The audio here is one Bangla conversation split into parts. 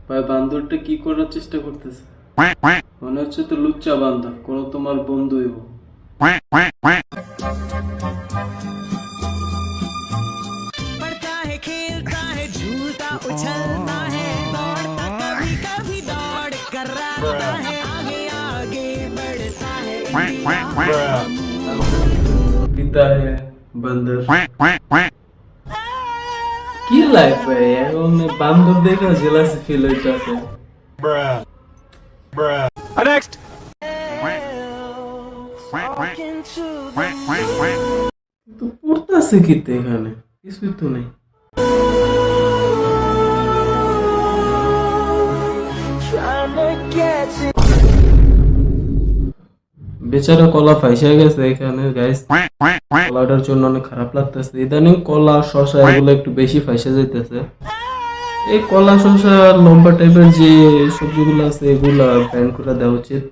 ভাই বান্দরটা কি করার চেষ্টা করতেছে? মনে হচ্ছে তো লুচ্চা বান্দর, কোনো তোমার বন্ধু হইব। पढ़ता है खेलता है झूलता उछलता है दौड़ता कभी कभी दौड़ कर रहा है आगे आगे बढ़ता है पिता है बंदर। কি লাইফ ভাই, এখন বান্দর দেখে জেলাসি ফিল হইতাছে। Next. তো পড়তাছে কি তো এখানে, কিছুই তো নেই। বেচারা কলা ফাইসা গেছে এখানে গাইস। কলাটার জন্য অনেক খারাপ লাগতেছে। ইদানিং কলা শসা এগুলো একটু বেশি ফাইসা যাইতেছে। এই কলা শসা লম্বা টাইপের যে সবজিগুলো আছে এগুলা ব্যান করে দেওয়া উচিত,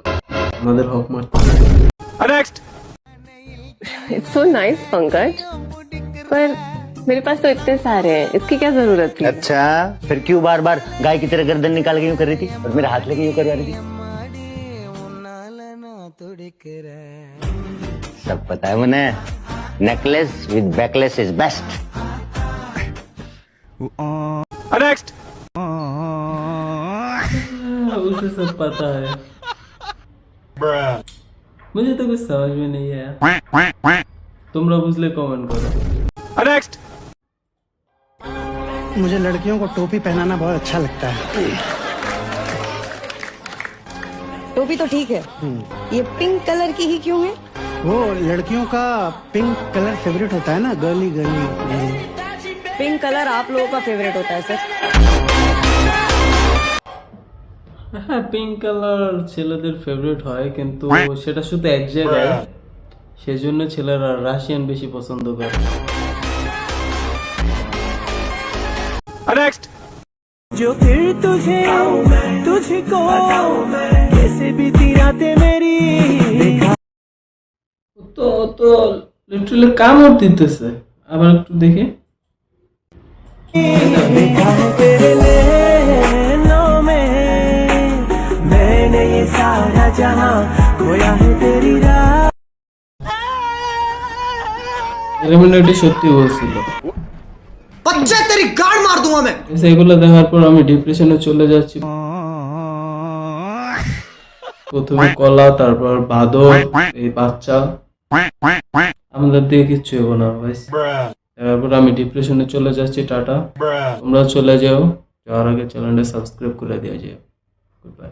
আমাদের হক মারতে। Next. It's so nice, Pankaj, पर मेरे पास तो इतने सारे हैं, इसकी क्या जरूरत थी? अच्छा, फिर क्यों बार बार गाय की तरह गर्दन निकाल के यूं कर रही थी और मेरा हाथ लेके यूं करवा रही थी? सब पता है मुझे। Necklace with backless is best. Next. उसे सब पता है, मुझे तो कुछ समझ में नहीं आया। तुमरा बुझले कमेंट करो। Next. मुझे लड़कियों को टोपी पहनाना बहुत अच्छा लगता है। टोपी तो ठीक है, ये पिंक कलर की ही क्यों है? वो लड़कियों का पिंक कलर फेवरेट होता है ना, girly girly girly. Pink colour आप लोगों का फेवरेट होता है सर। হ্যাঁ, পিঙ্ক কালার ছেলেদের ফেভারিট হয়, কিন্তু সেটা শুধু এক জায়গায়, সেজন্য ছেলেরা রাশিয়ান বেশি পছন্দ করে। Next. जो फिर तुझे तुझको कैसे बीती रातें मेरी তো তো লিটারালি কামড় দিতেছে। আবার একটু দেখি। देखा है तेरे नैनों में मैंने ये सारा जहां खोया है तेरी राह এলিমিনেটি সত্যি বলছিল। बच्चे तेरी गाड़ मार दूंगा मैं। এগুলো দেখার পর আমি ডিপ্রেশনে চলে যাচ্ছি। প্রথমে কলা, তারপর বাদর, এই বাচ্চা, আমাদের দিয়ে কিচ্ছু হবো না ভাই। তারপর আমি ডিপ্রেশনে চলে যাচ্ছি। টাটা, তোমরা চলে যাও, যাওয়ার আগে চ্যানেলটা সাবস্ক্রাইব করে দিয়ে যাও। Good bye.